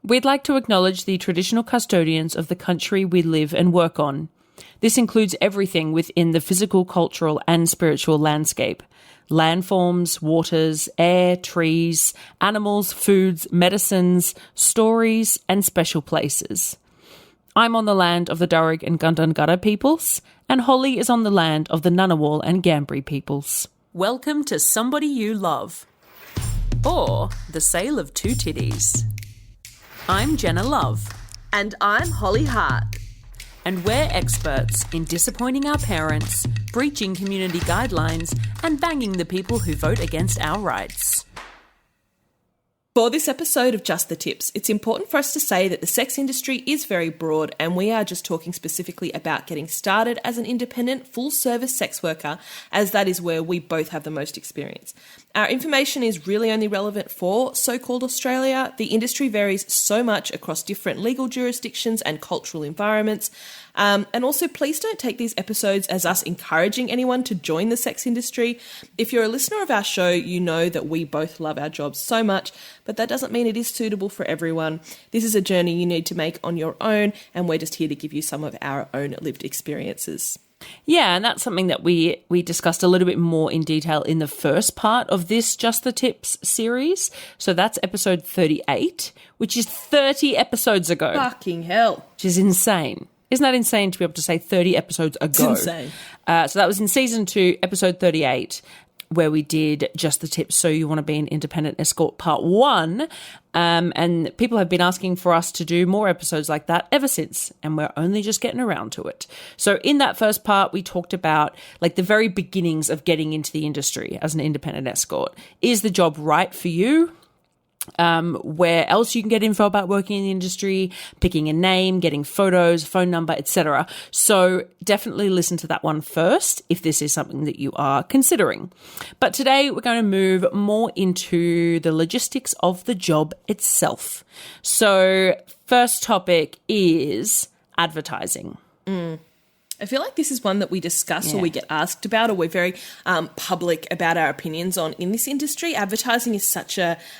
We'd like to acknowledge the traditional custodians of the country we live and work on. This includes everything within the physical, cultural, and spiritual landscape. Landforms, waters, air, trees, animals, foods, medicines, stories, and special places. I'm on the land of the Darug and Gundungurra peoples, and Holly is on the land of the Ngunnawal and Ngambri peoples. Welcome to Somebody You Love, or The Sale of Two Titties. I'm Jenna Love. And I'm Holly Hart. And we're experts in disappointing our parents, breaching community guidelines, and banging the people who vote against our rights. For this episode of Just the Tips, it's important for us to say that the sex industry is very broad, and we are just talking specifically about getting started as an independent, full-service sex worker, as that is where we both have the most experience. Our information is really only relevant for so-called Australia. The industry varies so much across different legal jurisdictions and cultural environments. And also, please don't take these episodes as us encouraging anyone to join the sex industry. If you're a listener of our show, you know that we both love our jobs so much, but that doesn't mean it is suitable for everyone. This is a journey you need to make on your own, and we're just here to give you some of our own lived experiences. Yeah, and that's something that we discussed a little bit more in detail in the first part of this Just the Tips series. So that's episode 38, which is 30 episodes ago. Fucking hell. Which is insane. Isn't that insane to be able to say 30 episodes ago? It's insane. So that was in season 2, episode 38, where we did Just the Tips, So You Want to Be an Independent Escort Part 1. And people have been asking for us to do more episodes like that ever since, and we're only just getting around to it. So in that first part, we talked about like the very beginnings of getting into the industry as an independent escort. Is the job right for you? Where else you can get info about working in the industry, picking a name, getting photos, phone number, etc. So definitely listen to that one first if this is something that you are considering. But today we're going to move more into the logistics of the job itself. So first topic is advertising. I feel like this is one that we discuss or we get asked about, or we're very public about our opinions on in this industry. Advertising is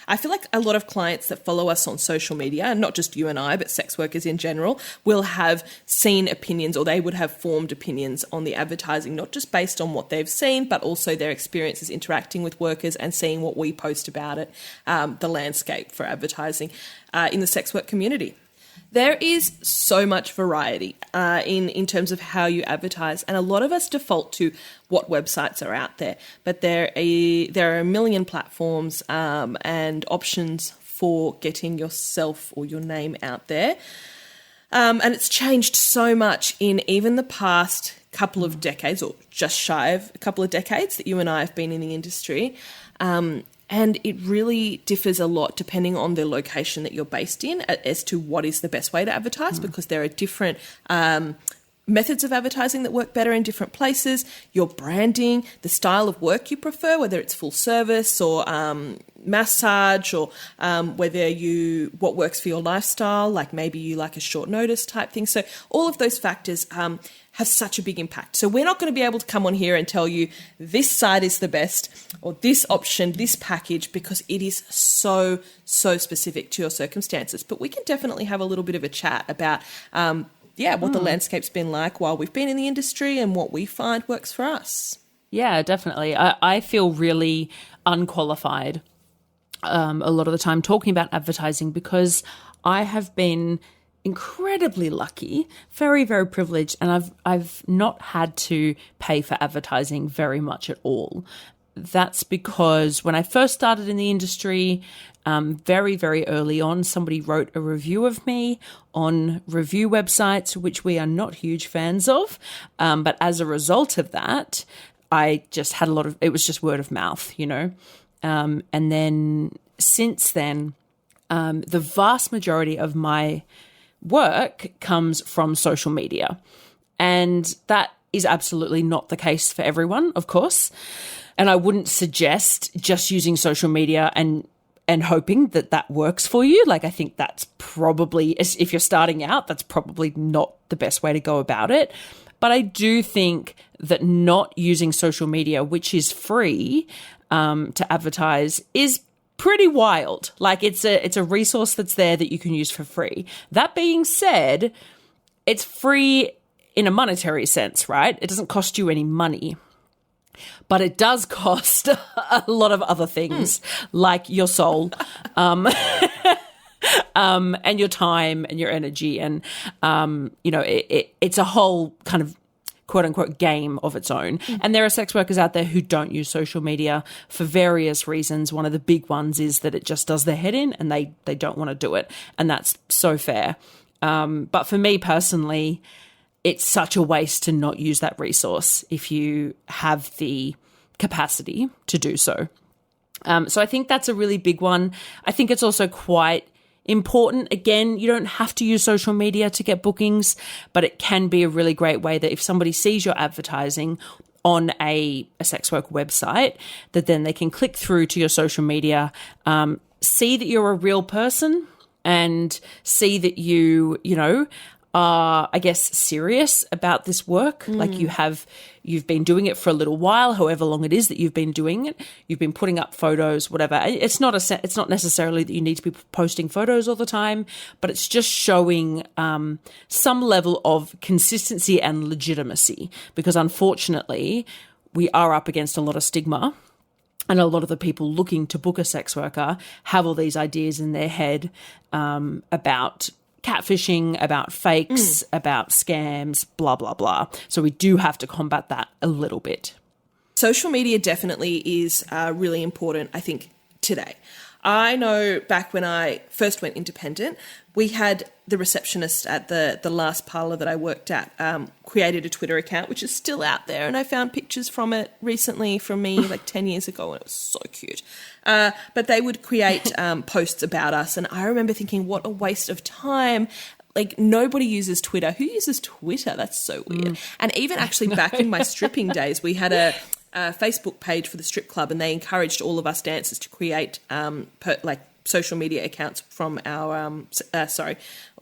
I feel like a lot of clients that follow us on social media, and not just you and I, but sex workers in general, will have seen opinions, or they would have formed opinions on the advertising, not just based on what they've seen, but also their experiences interacting with workers and seeing what we post about it, the landscape for advertising in the sex work community. There is so much variety in terms of how you advertise, and a lot of us default to what websites are out there. But there are a million platforms and options for getting yourself or your name out there. And it's changed so much in even the past couple of decades, or just shy of a couple of decades that you and I have been in the industry. And it really differs a lot depending on the location that you're based in as to what is the best way to advertise, because there are different methods of advertising that work better in different places. Your branding, the style of work you prefer, whether it's full service or massage, or what works for your lifestyle, like maybe you like a short notice type thing. So all of those factors have such a big impact. So we're not going to be able to come on here and tell you this site is the best, or this option, this package, because it is so specific to your circumstances. But we can definitely have a little bit of a chat about what the landscape's been like while we've been in the industry and what we find works for us. Yeah, definitely. I feel really unqualified a lot of the time talking about advertising, because I have been incredibly lucky, very, very privileged, and I've not had to pay for advertising very much at all. That's because when I first started in the industry, very, very early on, somebody wrote a review of me on review websites, which we are not huge fans of. But as a result of that, I just had it was just word of mouth, you know. And then since then, the vast majority of my work comes from social media. And that is absolutely not the case for everyone, of course. And I wouldn't suggest just using social media and hoping that works for you. Like, I think that's probably, if you're starting out, that's probably not the best way to go about it. But I do think that not using social media, which is free to advertise, is pretty wild. Like it's a resource that's there that you can use for free. That being said, it's free in a monetary sense, right? It doesn't cost you any money. But it does cost a lot of other things, like your soul, and your time and your energy. And, it's a whole kind of quote unquote game of its own. And there are sex workers out there who don't use social media for various reasons. One of the big ones is that it just does their head in and they don't want to do it. And that's so fair. But for me personally, it's such a waste to not use that resource if you have the capacity to do so. So I think that's a really big one. I think it's also quite important. Again, you don't have to use social media to get bookings, but it can be a really great way that if somebody sees your advertising on a sex work website, that then they can click through to your social media, see that you're a real person and see that you are, I guess, serious about this work. Like you've been doing it for a little while, however long it is that you've been doing it. You've been putting up photos, whatever. It's not necessarily that you need to be posting photos all the time, but it's just showing some level of consistency and legitimacy, because unfortunately we are up against a lot of stigma. And a lot of the people looking to book a sex worker have all these ideas in their head about catfishing, about fakes, about scams, blah, blah, blah. So we do have to combat that a little bit. Social media definitely is really important, I think, today. I know back when I first went independent, we had the receptionist at the last parlour that I worked at created a Twitter account, which is still out there, and I found pictures from it recently from me like 10 years ago, and it was so cute. But they would create posts about us, and I remember thinking, what a waste of time. Like, nobody uses Twitter. Who uses Twitter? That's so weird. And even actually back in my stripping days, we had a Facebook page for the strip club, and they encouraged all of us dancers to create social media accounts from our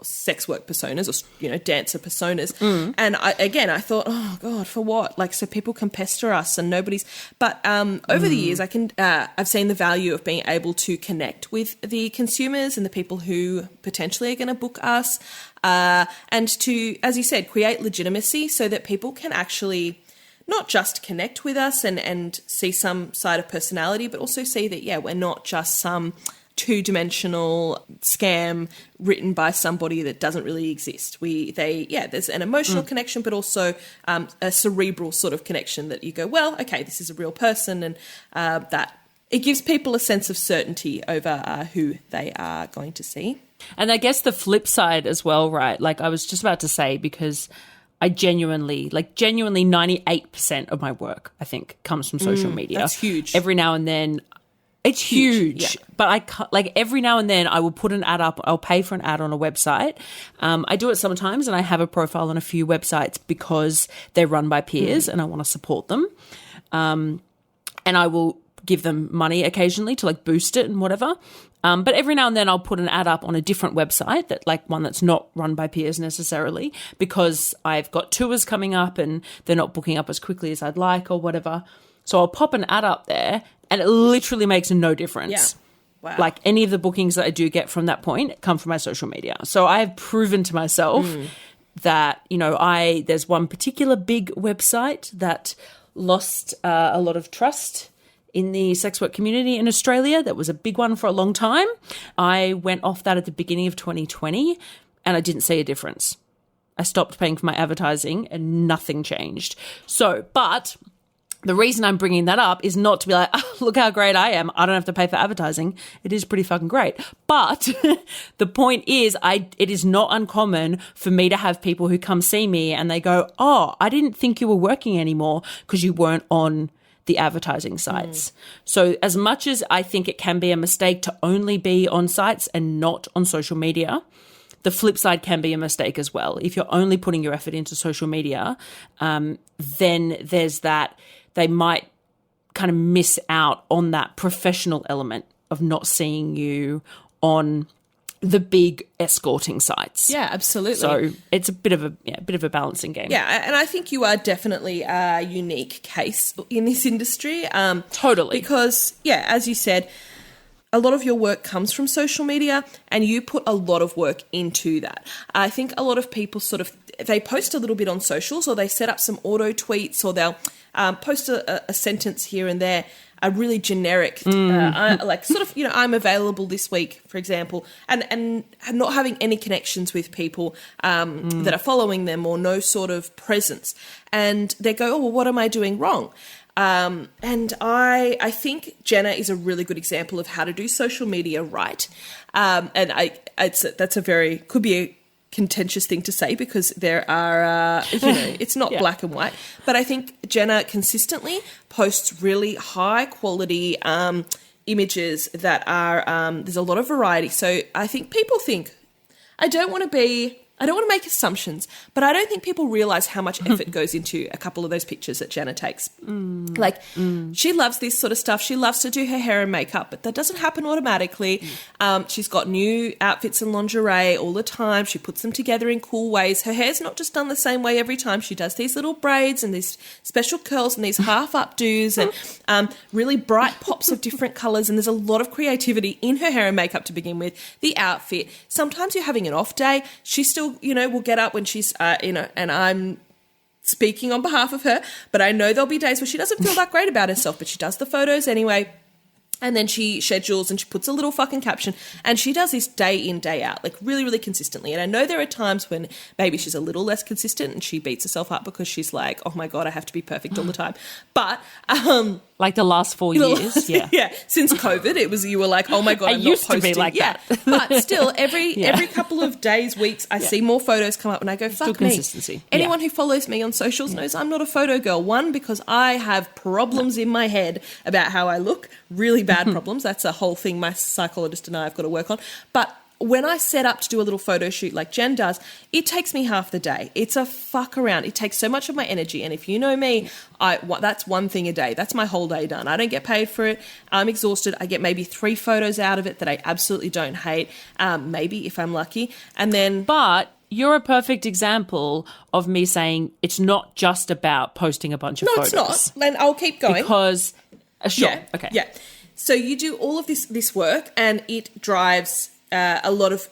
sex work personas, or dancer personas. And I thought, oh god, for what? Like, so people can pester us and nobody's. But over the years, I've seen the value of being able to connect with the consumers and the people who potentially are going to book us, and to, as you said, create legitimacy so that people can actually not just connect with us and see some side of personality, but also see that, we're not just some two-dimensional scam written by somebody that doesn't really exist. There's an emotional connection, but also a cerebral sort of connection that you go, well, okay, this is a real person, and that it gives people a sense of certainty over who they are going to see. And I guess the flip side as well, right? Like I was just about to say, because I genuinely 98% of my work, I think, comes from social media. That's huge. Every now and then, it's huge. Yeah. But every now and then I will put an ad up. I'll pay for an ad on a website. I do it sometimes, and I have a profile on a few websites because they're run by peers and I want to support them. And I will give them money occasionally to boost it and whatever. But every now and then I'll put an ad up on a different website, one that's not run by peers necessarily, because I've got tours coming up and they're not booking up as quickly as I'd like or whatever. So I'll pop an ad up there and it literally makes no difference. Yeah. Wow. Like, any of the bookings that I do get from that point come from my social media. So I have proven to myself that, there's one particular big website that lost a lot of trust in the sex work community in Australia. That was a big one for a long time. I went off that at the beginning of 2020 and I didn't see a difference. I stopped paying for my advertising and nothing changed. But the reason I'm bringing that up is not to be like, oh, look how great I am. I don't have to pay for advertising. It is pretty fucking great. But the point is, it is not uncommon for me to have people who come see me and they go, oh, I didn't think you were working anymore because you weren't on the advertising sites. So as much as I think it can be a mistake to only be on sites and not on social media, the flip side can be a mistake as well. If you're only putting your effort into social media, then there's that. They might kind of miss out on that professional element of not seeing you on the big escorting sites. Yeah, absolutely. So it's a bit of a balancing game. Yeah, and I think you are definitely a unique case in this industry. Totally. Because, as you said, a lot of your work comes from social media and you put a lot of work into that. I think a lot of people they post a little bit on socials, or they set up some auto tweets, or they'll post a sentence here and there, a really generic, I'm available this week, for example, and not having any connections with people that are following them, or no sort of presence. And they go, oh, well, what am I doing wrong? And I think Jenna is a really good example of how to do social media right. Could be a contentious thing to say, because there are, it's not black and white, but I think Jenna consistently posts really high quality images that are, there's a lot of variety. So I think people think, I don't want to make assumptions, but I don't think people realize how much effort goes into a couple of those pictures that Jenna takes. She loves this sort of stuff. She loves to do her hair and makeup, but that doesn't happen automatically. She's got new outfits and lingerie all the time. She puts them together in cool ways. Her hair's not just done the same way every time. She does these little braids and these special curls and these half updos and really bright pops of different colors. And there's a lot of creativity in her hair and makeup to begin with. The outfit. Sometimes you're having an off day. She still, will get up when she's, and I'm speaking on behalf of her, but I know there'll be days where she doesn't feel that great about herself, but she does the photos anyway. And then she schedules and she puts a little fucking caption, and she does this day in, day out, like really, really consistently. And I know there are times when maybe she's a little less consistent and she beats herself up because she's like, oh my God, I have to be perfect all the time. But like the last 4 years, yeah. Since COVID, you were like, oh my God, I'm not posting. To be like that. But still, every couple of days, weeks, I see more photos come up, and I go, fuck me. Consistency. Anyone who follows me on socials knows I'm not a photo girl. One, because I have problems in my head about how I look, really bad problems. That's a whole thing my psychologist and I have got to work on. But when I set up to do a little photo shoot like Jen does, it takes me half the day. It's a fuck around. It takes so much of my energy. And if you know me, that's one thing a day. That's my whole day done. I don't get paid for it. I'm exhausted. I get maybe 3 photos out of it that I absolutely don't hate, maybe if I'm lucky. And then... But you're a perfect example of me saying it's not just about posting a bunch of photos. No, it's not. And I'll keep going. Because... Sure. Yeah, okay. Yeah. So you do all of this work, and it drives a lot of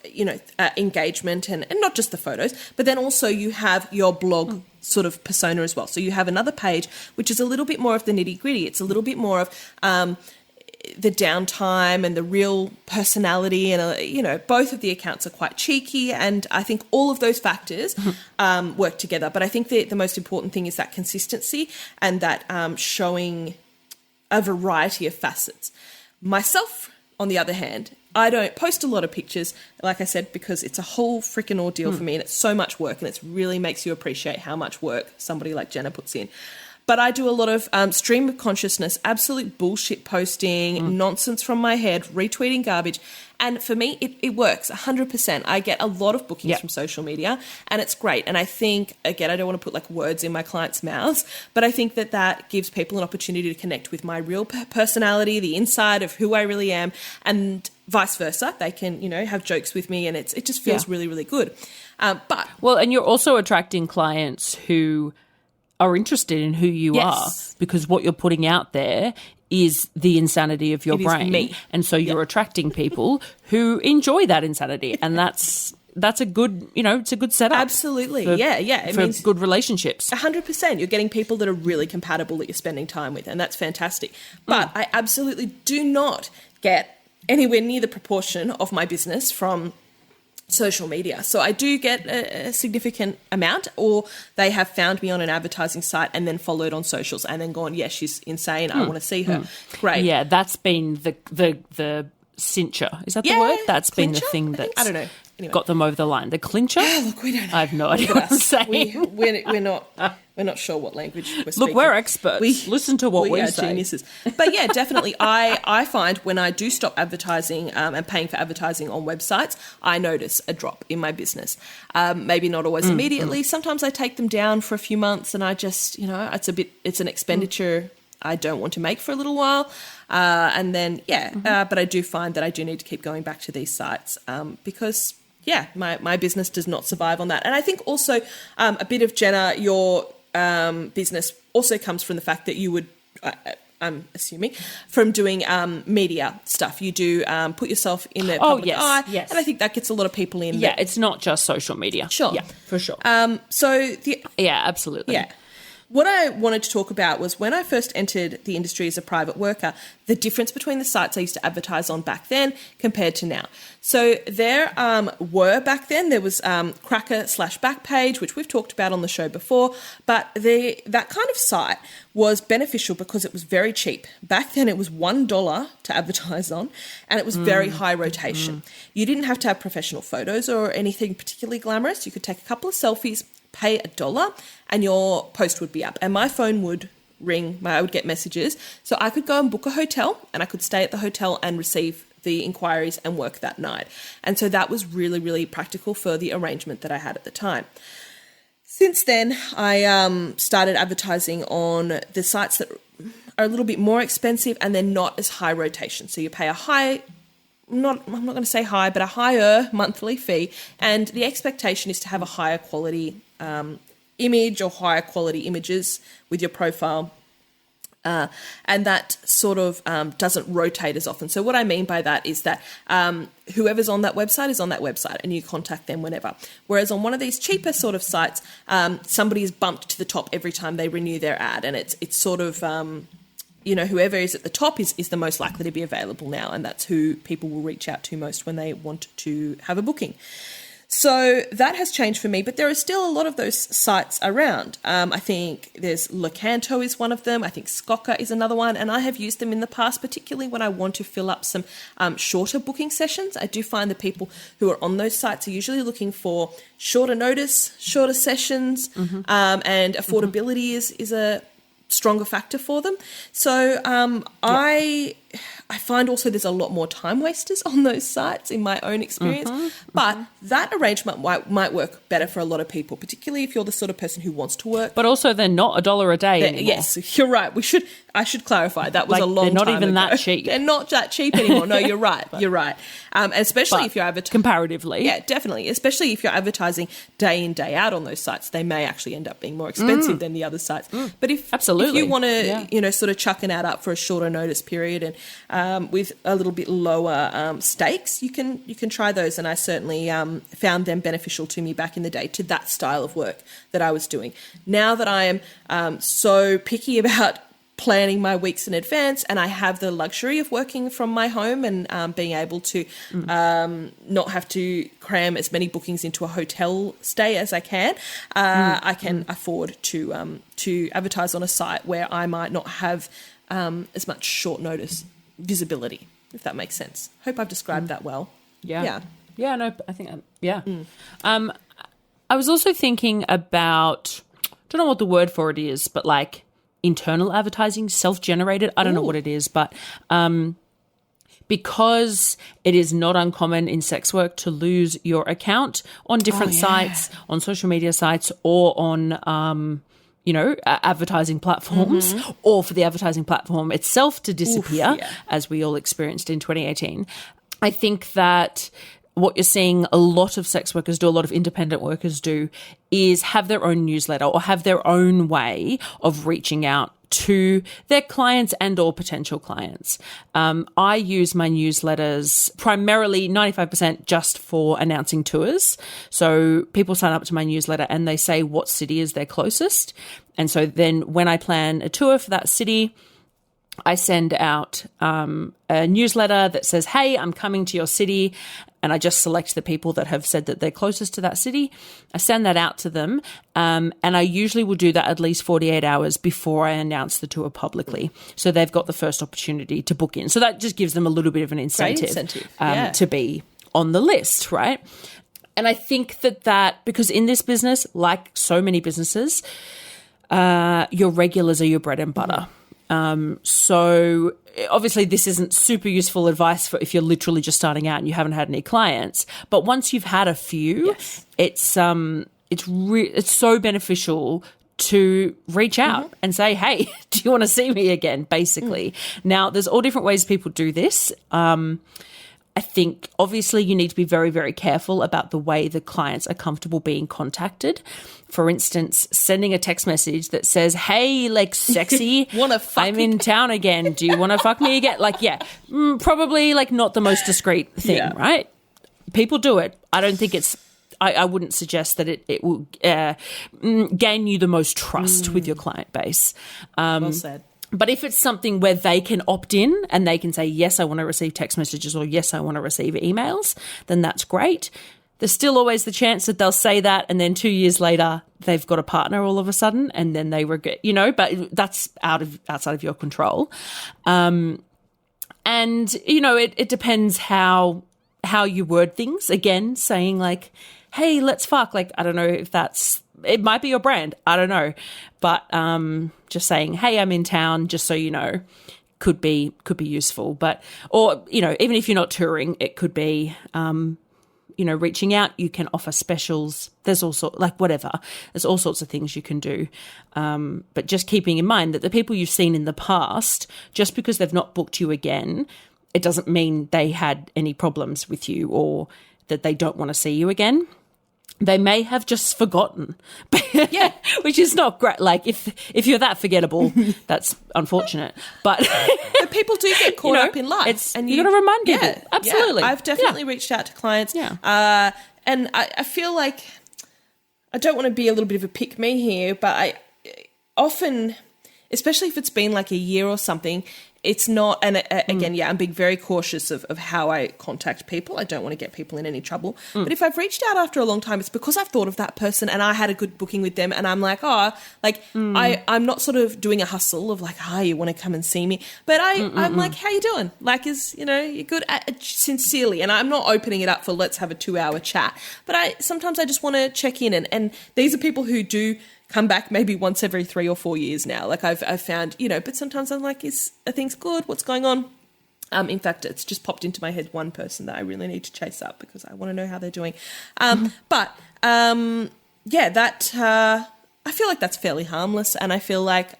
engagement and not just the photos, but then also you have your blog sort of persona as well. So you have another page which is a little bit more of the nitty gritty. It's a little bit more of the downtime and the real personality, and both of the accounts are quite cheeky, and I think all of those factors work together. But I think the most important thing is that consistency and that showing a variety of facets. Myself, on the other hand, I don't post a lot of pictures, like I said, because it's a whole freaking ordeal for me, and it's so much work, and it really makes you appreciate how much work somebody like Jenna puts in. But I do a lot of stream of consciousness, absolute bullshit posting, nonsense from my head, retweeting garbage. And for me, it works 100%. I get a lot of bookings from social media, and it's great. And I think, again, I don't want to put like words in my clients' mouths, but I think that gives people an opportunity to connect with my real personality, the inside of who I really am, and vice versa. They can, have jokes with me, and it just feels really, really good. And you're also attracting clients who are interested in who you are, because what you're putting out there is the insanity of your brain. Me. And so you're attracting people who enjoy that insanity, and that's a good, it's a good setup. Absolutely. For, yeah. It means good relationships. 100%. You're getting people that are really compatible that you're spending time with, and that's fantastic. But I absolutely do not get anywhere near the proportion of my business from social media. So I do get a significant amount, or they have found me on an advertising site and then followed on socials and then gone, yeah, she's insane. I want to see her. Great. Yeah, that's been the cincher. Is that the word? That's Clincher? been the thing that's I don't know. Anyway. Got them over the line. The clincher? Look, we don't know. I have no idea what I'm saying. We're not sure what language we're speaking. Look, we're experts. Listen to what we are say. Geniuses. But yeah, definitely. I find when I do stop advertising and paying for advertising on websites, I notice a drop in my business. Maybe not always immediately. Sometimes I take them down for a few months, and I just, it's an expenditure I don't want to make for a little while. And then, but I do find that I do need to keep going back to these sites because, my business does not survive on that. And I think also a bit of, Jenna, your business also comes from the fact that you would, I'm assuming, from doing media stuff. You do put yourself in the public eye, yes. and I think that gets a lot of people in. Yeah, it's not just social media. Sure. Yeah, for sure. Yeah, absolutely. Yeah. What I wanted to talk about was when I first entered the industry as a private worker, the difference between the sites I used to advertise on back then compared to now. So there were back then, there was Cracker/Backpage, which we've talked about on the show before, but that kind of site was beneficial because it was very cheap. Back then it was $1 to advertise on, and it was very high rotation. You didn't have to have professional photos or anything particularly glamorous. You could take a couple of selfies, pay $1, and your post would be up. And my phone would ring, I would get messages. So I could go and book a hotel, and I could stay at the hotel and receive the inquiries and work that night. And so that was really, really practical for the arrangement that I had at the time. Since then, I started advertising on the sites that are a little bit more expensive and they're not as high rotation. So you pay I'm not going to say high, but a higher monthly fee. And the expectation is to have a higher quality image or higher quality images with your profile. And that sort of doesn't rotate as often. So what I mean by that is that whoever's on that website is on that website and you contact them whenever. Whereas on one of these cheaper sort of sites, somebody is bumped to the top every time they renew their ad. And it's sort of... whoever is at the top is the most likely to be available now, and that's who people will reach out to most when they want to have a booking. So that has changed for me, but there are still a lot of those sites around. I think there's Locanto is one of them. I think Skoka is another one, and I have used them in the past, particularly when I want to fill up some shorter booking sessions. I do find the people who are on those sites are usually looking for shorter notice, shorter sessions, and affordability is a stronger factor for them. So I find also there's a lot more time wasters on those sites in my own experience, but that arrangement might work better for a lot of people, particularly if you're the sort of person who wants to work. But also they're not $1 a day anymore. Yes, you're right. I should clarify. That was a long time ago. They're not even that cheap. They're not that cheap anymore. No, you're right. You're right. Especially if you're advertising. Comparatively. Yeah, definitely. Especially if you're advertising day in, day out on those sites, they may actually end up being more expensive than the other sites. But if you want to, sort of chuck an ad up for a shorter notice period and with a little bit lower stakes, you can try those. And I certainly found them beneficial to me back in the day to that style of work that I was doing. Now that I am so picky about planning my weeks in advance, and I have the luxury of working from my home and being able to not have to cram as many bookings into a hotel stay as I can. I can afford to advertise on a site where I might not have as much short notice visibility, if that makes sense. Hope I've described that well. Yeah. No, I think I was also thinking about, don't know what the word for it is, but like internal advertising, self-generated. I don't know what it is, but because it is not uncommon in sex work to lose your account on different sites, on social media sites, or on advertising platforms, or for the advertising platform itself to disappear, as we all experienced in 2018. I think that what you're seeing a lot of sex workers do, a lot of independent workers do, is have their own newsletter or have their own way of reaching out to their clients and or potential clients. I use my newsletters primarily 95% just for announcing tours. So people sign up to my newsletter and they say what city is their closest. And so then when I plan a tour for that city, I send out a newsletter that says, hey, I'm coming to your city. And I just select the people that have said that they're closest to that city. I send that out to them. And I usually will do that at least 48 hours before I announce the tour publicly. So they've got the first opportunity to book in. So that just gives them a little bit of an incentive. To be on the list, right? And I think that because in this business, like so many businesses, your regulars are your bread and butter. So obviously this isn't super useful advice for if you're literally just starting out and you haven't had any clients, but once you've had a few, it's so beneficial to reach out and say, hey, do you want to see me again? Basically. Now there's all different ways people do this. I think obviously you need to be very, very careful about the way the clients are comfortable being contacted. For instance, sending a text message that says, hey, like sexy, Wanna fuck I'm in town again. Do you want to fuck me again? Like, probably like not the most discreet thing, right? People do it. I don't think it's, I wouldn't suggest that it will gain you the most trust with your client base. Well said. But if it's something where they can opt in and they can say, yes, I want to receive text messages or yes, I want to receive emails, then that's great. There's still always the chance that they'll say that and then 2 years later they've got a partner all of a sudden and then they regret, but that's outside of your control. And, it depends how you word things. Again, saying like, hey, let's fuck. Like, I don't know if it might be your brand. I don't know. But just saying, hey, I'm in town, just so you know, could be useful. Or even if you're not touring, it could be, reaching out. You can offer specials. There's also whatever. There's all sorts of things you can do. But just keeping in mind that the people you've seen in the past, just because they've not booked you again, it doesn't mean they had any problems with you or that they don't want to see you again. They may have just forgotten, which is not great. Like if you're that forgettable, that's unfortunate. But people do get caught up in life, and you got to remind people. Yeah, absolutely. Yeah. I've definitely reached out to clients, and I feel like I don't want to be a little bit of a pick me here, but I often, especially if it's been like a year or something. It's not, and again, I'm being very cautious of how I contact people. I don't want to get people in any trouble. But if I've reached out after a long time, it's because I've thought of that person and I had a good booking with them and I'm like, I'm not sort of doing a hustle of like, you want to come and see me. But I'm like, how you doing? Like, you're good sincerely. And I'm not opening it up for let's have a 2-hour chat. But sometimes I just want to check in. And these are people who do come back maybe once every 3 or 4 years now. Like I've found, but sometimes I'm like, are things good? What's going on? In fact, it's just popped into my head one person that I really need to chase up because I want to know how they're doing. But that I feel like that's fairly harmless, and I feel like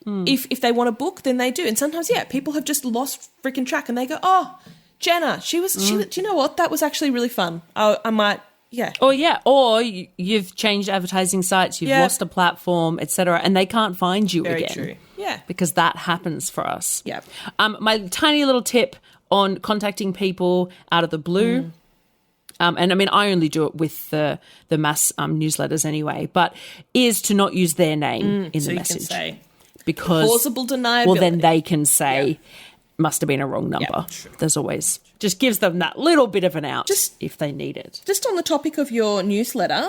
if they want to book, then they do. And sometimes, people have just lost freaking track, and they go, "Oh, Jenna, she do you know what? That was actually really fun. I might." Yeah. Or you've changed advertising sites, you've lost a platform, etc., and they can't find you Very again. True. Yeah. Because that happens for us. Yeah. My tiny little tip on contacting people out of the blue, and I mean I only do it with the mass newsletters anyway, but is to not use their name in the message. You can say because plausible deniability. Well, then they can say must have been a wrong number. There's always just gives them that little bit of an out if they need it. Just on the topic of your newsletter,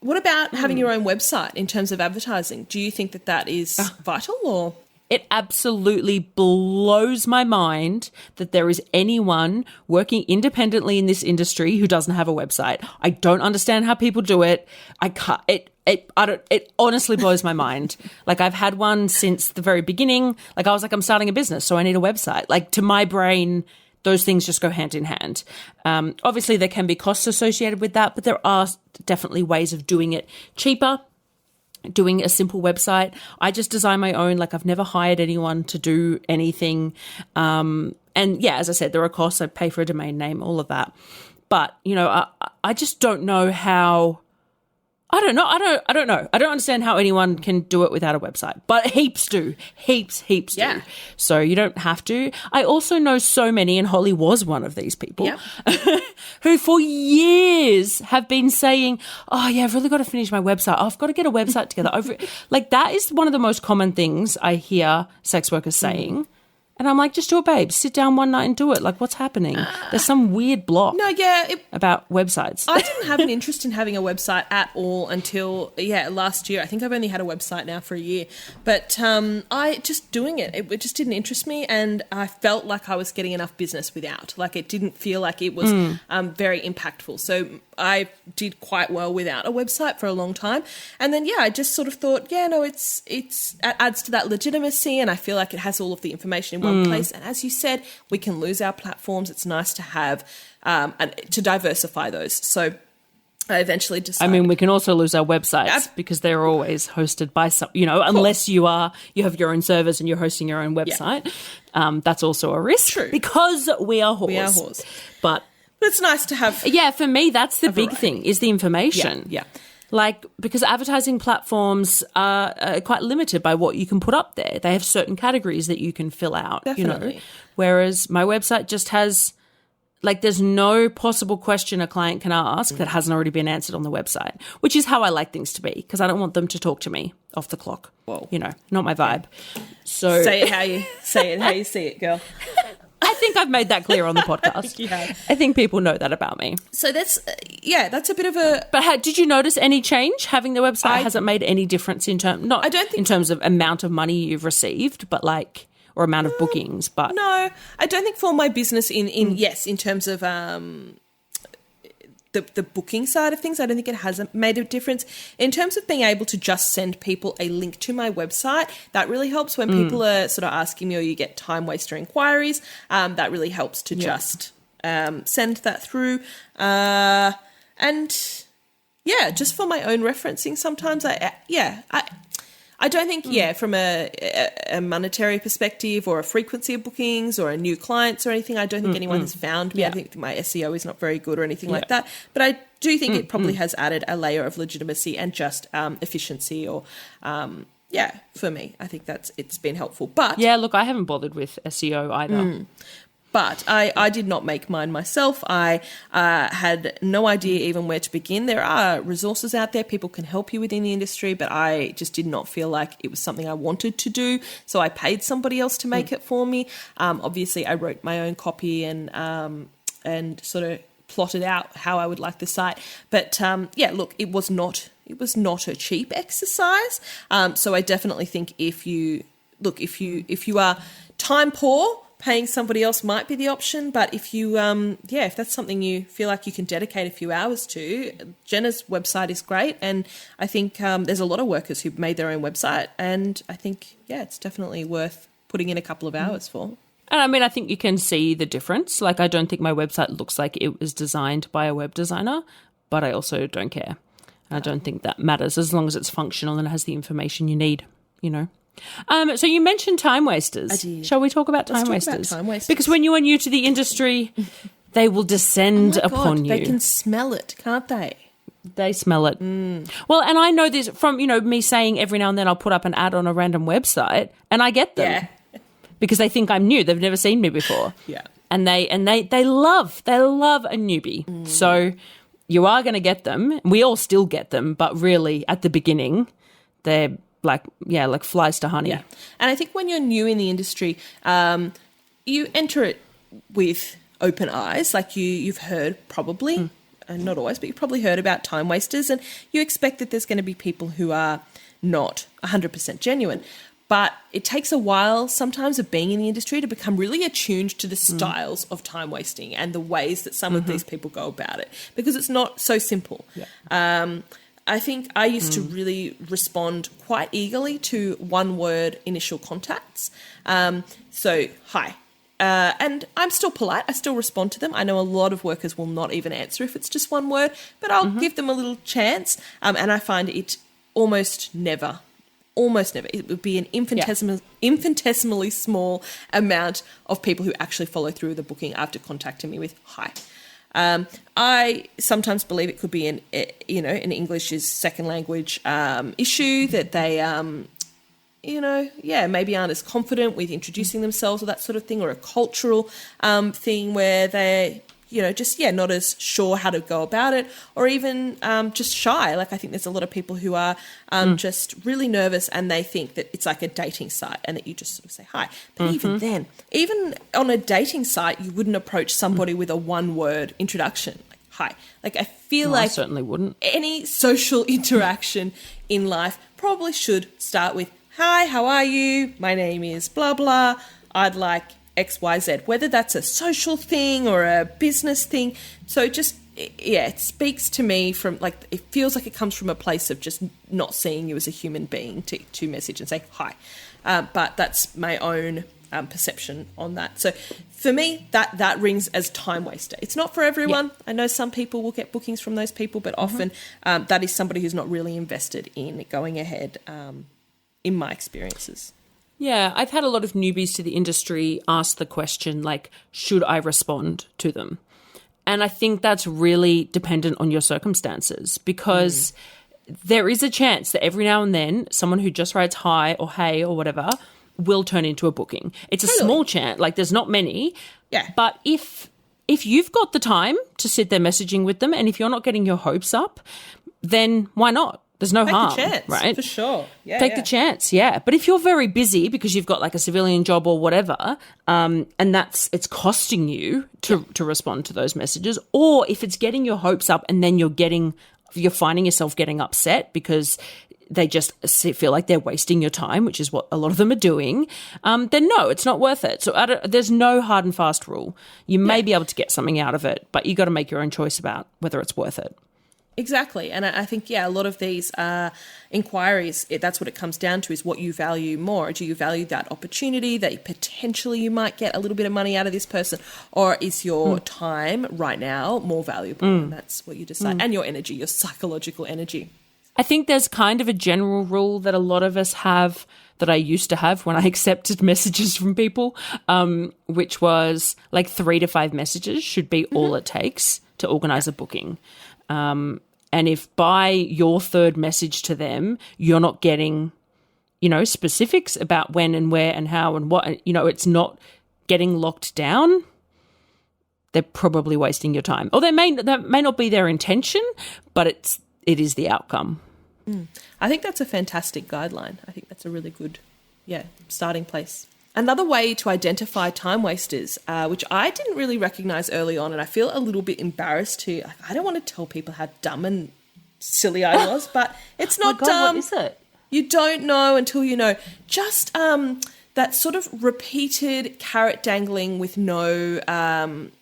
what about having your own website in terms of advertising? Do you think that is vital or? It absolutely blows my mind that there is anyone working independently in this industry who doesn't have a website. I don't understand how people do it. It honestly blows my mind. Like I've had one since the very beginning. Like I was like, I'm starting a business, so I need a website. Like to my brain, those things just go hand in hand. Obviously there can be costs associated with that, but there are definitely ways of doing it cheaper. Doing a simple website. I just design my own. Like I've never hired anyone to do anything. And as I said, there are costs. I pay for a domain name, all of that. But, I just don't know how. I don't know. I don't understand how anyone can do it without a website, but heaps do. Heaps do. So you don't have to. I also know so many, and Holly was one of these people, who for years have been saying, I've really got to finish my website. I've got to get a website together. Like that is one of the most common things I hear sex workers saying. And I'm like, just do it, babe. Sit down one night and do it. Like, what's happening? There's some weird block about websites. I didn't have an interest in having a website at all until, last year. I think I've only had a website now for a year. But doing it just didn't interest me. And I felt like I was getting enough business without. Like, it didn't feel like it was very impactful. So I did quite well without a website for a long time. And then, I just sort of thought, it adds to that legitimacy. And I feel like it has all of the information in one place. And as you said, we can lose our platforms. It's nice to have and to diversify those. So I eventually decided. I mean, we can also lose our websites because they're always hosted by some, unless you have your own servers and you're hosting your own website. Yeah. That's also a risk. True. Because we are whores. We are whores. But it's nice to have. Yeah, for me, that's the big thing is the information. Yeah. Like, because advertising platforms are quite limited by what you can put up there. They have certain categories that you can fill out, Definitely. Whereas my website just has, like, there's no possible question a client can ask that hasn't already been answered on the website, which is how I like things to be, because I don't want them to talk to me off the clock. Whoa. Not my vibe. So Say it how you see it, girl. I think I've made that clear on the podcast. Yeah. I think people know that about me. So that's a bit of a. But did you notice any change? Having the website hasn't made any difference in terms, not I don't think, in terms of amount of money you've received, but or amount of bookings. But no, I don't think for my business in terms of the booking side of things, I don't think it hasn't made a difference. In terms of being able to just send people a link to my website, that really helps when people are sort of asking me, or you get time waster inquiries. That really helps to just send that through. And just for my own referencing, sometimes I don't think, from a monetary perspective or a frequency of bookings or a new clients or anything, I don't think anyone has found me. I think my SEO is not very good or anything like that. But I do think it probably has added a layer of legitimacy and just efficiency or, for me. I think it's been helpful. But yeah, look, I haven't bothered with SEO either. But I did not make mine myself. I had no idea even where to begin. There are resources out there. People can help you within the industry, but I just did not feel like it was something I wanted to do. So I paid somebody else to make it for me. Obviously, I wrote my own copy and sort of plotted out how I would like the site. But look, it was not a cheap exercise. So I definitely think if you are time poor, paying somebody else might be the option, but if you, if that's something you feel like you can dedicate a few hours to, Jenna's website is great, and I think there's a lot of workers who've made their own website, and I think, it's definitely worth putting in a couple of hours for. And I mean, I think you can see the difference. Like, I don't think my website looks like it was designed by a web designer, but I also don't care. I don't think that matters as long as it's functional and it has the information you need, So you mentioned time wasters. I did. Shall we talk about time wasters? Because when you are new to the industry, they will descend upon you. They can smell it, can't they? They smell it. Well, and I know this from, me saying every now and then I'll put up an ad on a random website and I get them. Yeah. Because they think I'm new. They've never seen me before. Yeah. And they love a newbie. So you are going to get them. We all still get them, but really at the beginning, they're like flies to honey. Yeah. And I think when you're new in the industry, you enter it with open eyes. Like you've heard probably, and not always, but you've probably heard about time wasters, and you expect that there's going to be people who are not 100% genuine. But it takes a while sometimes of being in the industry to become really attuned to the styles of time wasting and the ways that some of these people go about it, because it's not so simple. Yeah. I think I used to really respond quite eagerly to one-word initial contacts. So, hi. And I'm still polite. I still respond to them. I know a lot of workers will not even answer if it's just one word, but I'll give them a little chance. And I find it almost never, it would be an infinitesimally small amount of people who actually follow through with the booking after contacting me with hi. I sometimes believe it could be an English is second language issue, that they, maybe aren't as confident with introducing themselves or that sort of thing, or a cultural thing where they're, not as sure how to go about it, or even just shy. Like, I think there's a lot of people who are just really nervous, and they think that it's like a dating site and that you just sort of say hi. But even then, even on a dating site, you wouldn't approach somebody with a one-word introduction, like hi. Like, I feel like I certainly wouldn't. Any social interaction in life probably should start with, hi, how are you? My name is blah, blah. I'd like XYZ, whether that's a social thing or a business thing. So it speaks to me from, like, it feels like it comes from a place of just not seeing you as a human being to message and say hi. But that's my own perception on that. So for me, that rings as time waster. It's not for everyone. Yeah. I know some people will get bookings from those people, but often that is somebody who's not really invested in going ahead, in my experiences. Yeah, I've had a lot of newbies to the industry ask the question, like, should I respond to them? And I think that's really dependent on your circumstances, because there is a chance that every now and then someone who just writes hi or hey or whatever will turn into a booking. It's a small chance, like there's not many. Yeah. But if you've got the time to sit there messaging with them, and if you're not getting your hopes up, then why not? There's no harm, Take the chance, right? For sure. Yeah, Take the chance, yeah. But if you're very busy because you've got like a civilian job or whatever, and it's costing you to respond to those messages, or if it's getting your hopes up and then you're finding yourself getting upset because they just feel like they're wasting your time, which is what a lot of them are doing, then no, it's not worth it. So there's no hard and fast rule. You may be able to get something out of it, but you got to make your own choice about whether it's worth it. Exactly. And I think, a lot of these inquiries, that's what it comes down to, is what you value more. Do you value that opportunity that potentially you might get a little bit of money out of this person, or is your time right now more valuable? And that's what you decide. And your energy, your psychological energy. I think there's kind of a general rule that a lot of us have, that I used to have when I accepted messages from people, which was like 3 to 5 messages should be all it takes to organise a booking. And if by your third message to them, you're not getting, specifics about when and where and how and what, it's not getting locked down, they're probably wasting your time. Or that may not be their intention, but it is the outcome. I think that's a fantastic guideline. I think that's a really good, starting place. Another way to identify time wasters, which I didn't really recognise early on, and I feel a little bit embarrassed to, I don't want to tell people how dumb and silly I was, but it's not dumb. What is it? You don't know until you know. Just that sort of repeated carrot dangling with no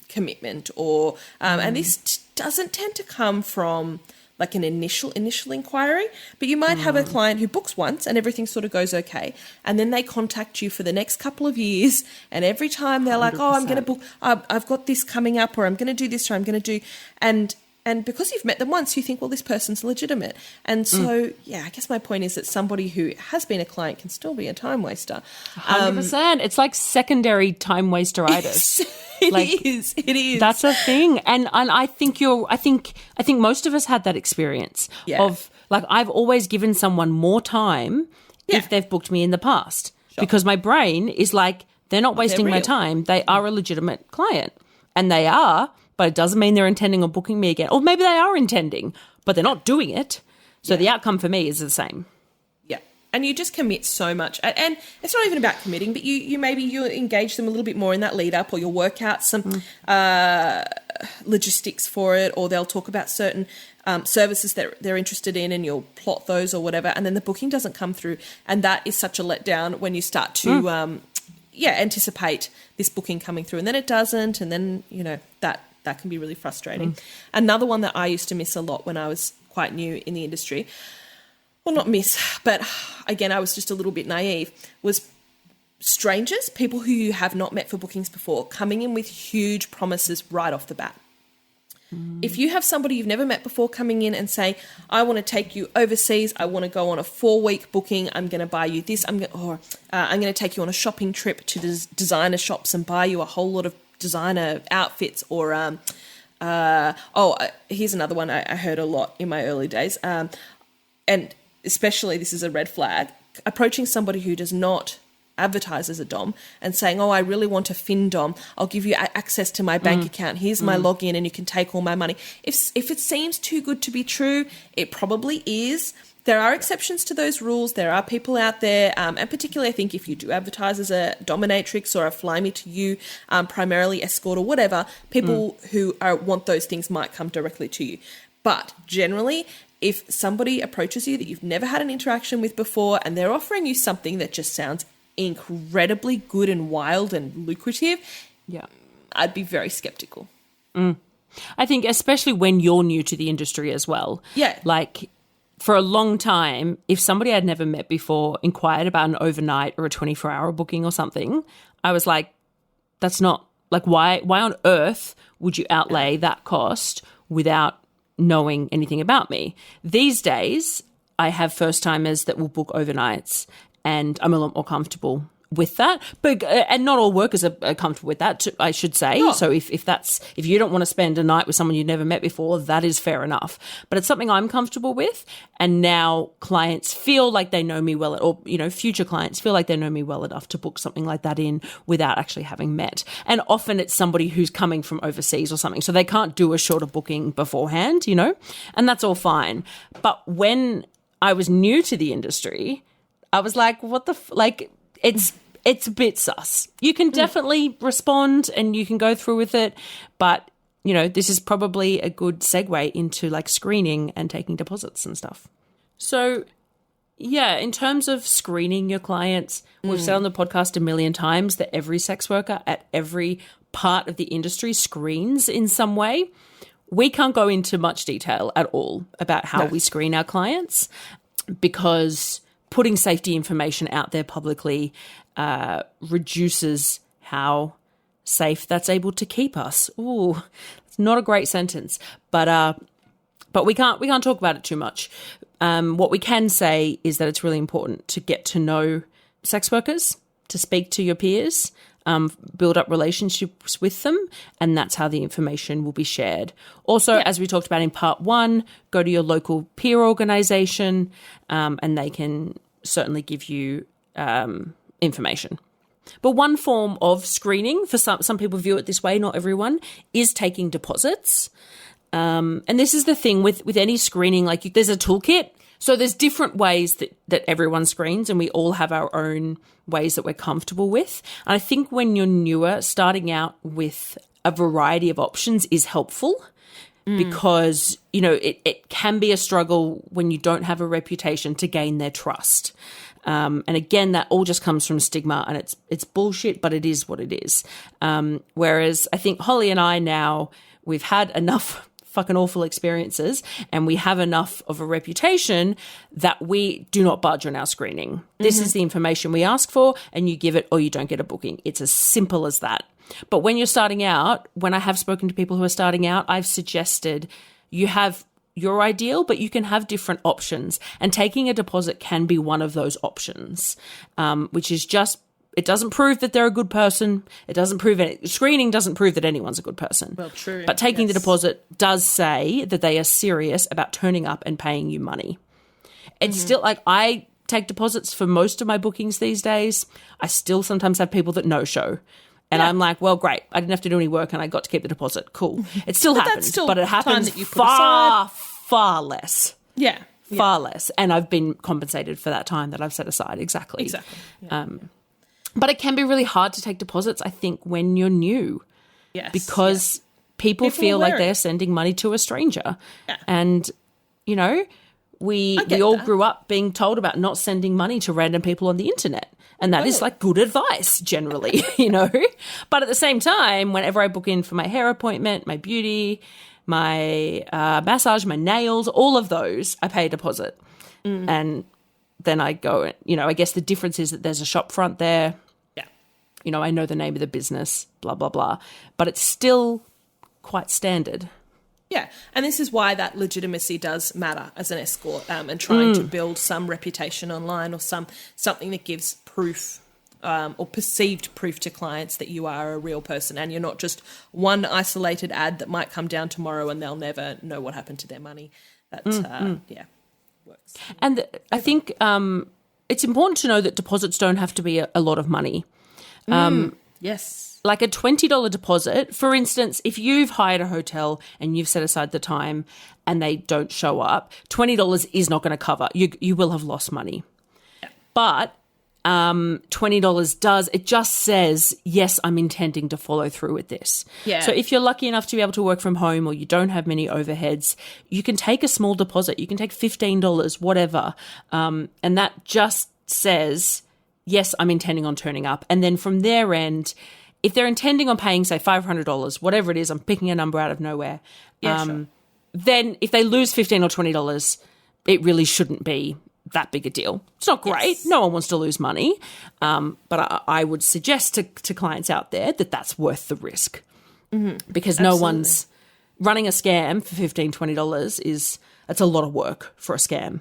commitment, or and this doesn't tend to come from like an initial inquiry, but you might have a client who books once and everything sort of goes okay, and then they contact you for the next couple of years, and every time they're 100%. Like, I'm going to book, I've got this coming up, or I'm going to do this, or I'm going to do, and because you've met them once, you think, well, this person's legitimate. And so, I guess my point is that somebody who has been a client can still be a time waster. 100%. It's like secondary time wasteritis. It is. That's a thing. And I think I think most of us had that experience of, like, I've always given someone more time if they've booked me in the past, because my brain is like, they're not wasting my time. They are a legitimate client, and they are, but it doesn't mean they're intending on booking me again. Or maybe they are intending, but they're not doing it. So the outcome for me is the same. Yeah. And you just commit so much. And it's not even about committing, but you engage them a little bit more in that lead up, or you'll work out some logistics for it, or they'll talk about certain services that they're interested in, and you'll plot those or whatever. And then the booking doesn't come through. And that is such a letdown when you start to, anticipate this booking coming through, and then it doesn't. And then, that can be really frustrating. Another one that I used to miss a lot when I was quite new in the industry, well, not miss, but again, I was just a little bit naive, was strangers, people who you have not met for bookings before, coming in with huge promises right off the bat. If you have somebody you've never met before coming in and say, I want to take you overseas, I want to go on a 4-week booking, I'm going to buy you this, I'm going to take you on a shopping trip to designer shops and buy you a whole lot of designer outfits, or here's another one I heard a lot in my early days, and especially this is a red flag, approaching somebody who does not advertise as a dom and saying, I really want a fin dom, I'll give you access to my bank account, here's my login, and you can take all my money. If it seems too good to be true, it probably is. There are exceptions to those rules. There are people out there, and particularly I think if you do advertise as a dominatrix or a fly me to you, primarily escort or whatever, people who want those things might come directly to you. But generally, if somebody approaches you that you've never had an interaction with before, and they're offering you something that just sounds incredibly good and wild and lucrative, I'd be very skeptical. I think especially when you're new to the industry as well. Yeah. Like, for a long time, if somebody I'd never met before inquired about an overnight or a 24-hour booking or something, I was like, that's not, like, why on earth would you outlay that cost without knowing anything about me? These days, I have first-timers that will book overnights, and I'm a lot more comfortable with that. But and not all workers are comfortable with that, I should say. No. So if you don't want to spend a night with someone you've never met before, that is fair enough. But it's something I'm comfortable with, and now clients feel like they know me well, or future clients feel like they know me well enough to book something like that in without actually having met. And often it's somebody who's coming from overseas or something, so they can't do a shorter booking beforehand, and that's all fine. But when I was new to the industry, I was like, what the it's a bit sus. You can definitely respond and you can go through with it, but this is probably a good segue into like screening and taking deposits and stuff. So yeah, in terms of screening your clients, we've said on the podcast a million times that every sex worker at every part of the industry screens in some way. We can't go into much detail at all about how we screen our clients, because putting safety information out there publicly reduces how safe that's able to keep us. Ooh, it's not a great sentence, but we can't talk about it too much. What we can say is that it's really important to get to know sex workers, to speak to your peers, build up relationships with them, and that's how the information will be shared. Also, as we talked about in part 1, go to your local peer organisation, and they can certainly give you information. But one form of screening, for some people view it this way, not everyone, is taking deposits. And this is the thing with any screening, like there's a toolkit. So there's different ways that everyone screens, and we all have our own ways that we're comfortable with. And I think when you're newer, starting out with a variety of options is helpful, because, it can be a struggle when you don't have a reputation to gain their trust. And again, that all just comes from stigma, and it's bullshit, but it is what it is. Whereas I think Holly and I now, we've had enough fucking awful experiences, and we have enough of a reputation that we do not budge on our screening. This is the information we ask for, and you give it or you don't get a booking. It's as simple as that. But when you're starting out, when I have spoken to people who are starting out, I've suggested you have your ideal, but you can have different options, and taking a deposit can be one of those options, which is just, it doesn't prove that they're a good person. It doesn't prove it. Screening doesn't prove that anyone's a good person. Well, true. But taking the deposit does say that they are serious about turning up and paying you money. It's still like, I take deposits for most of my bookings these days. I still sometimes have people that no-show. And I'm like, well, great. I didn't have to do any work and I got to keep the deposit. Cool. It still happens, but it happens far less. Yeah. Far less. And I've been compensated for that time that I've set aside. Exactly. Yeah. But it can be really hard to take deposits, I think, when you're new. Yes. Because people feel like they're sending money to a stranger. Yeah. And, we all grew up being told about not sending money to random people on the internet. And that is like good advice generally, But at the same time, whenever I book in for my hair appointment, my beauty, my massage, my nails, all of those, I pay a deposit. And then I go, I guess the difference is that there's a shop front there. Yeah. I know the name of the business, blah, blah, blah. But it's still quite standard. Yeah, and this is why that legitimacy does matter as an escort, and trying to build some reputation online, or something that gives proof or perceived proof to clients that you are a real person, and you're not just one isolated ad that might come down tomorrow and they'll never know what happened to their money. That works. And I think it's important to know that deposits don't have to be a lot of money. Yes. Like a $20 deposit, for instance, if you've hired a hotel and you've set aside the time and they don't show up, $20 is not going to cover. You will have lost money. Yeah. But $20 does, it just says, yes, I'm intending to follow through with this. Yeah. So if you're lucky enough to be able to work from home, or you don't have many overheads, you can take a small deposit. You can take $15, whatever. And that just says, yes, I'm intending on turning up. And then from their end, if they're intending on paying, say, $500, whatever it is, I'm picking a number out of nowhere, sure. Then if they lose $15 or $20, it really shouldn't be that big a deal. It's not great. Yes. No one wants to lose money. But I would suggest to clients out there that that's worth the risk. Because no one's running a scam for $15, $20 that's a lot of work for a scam.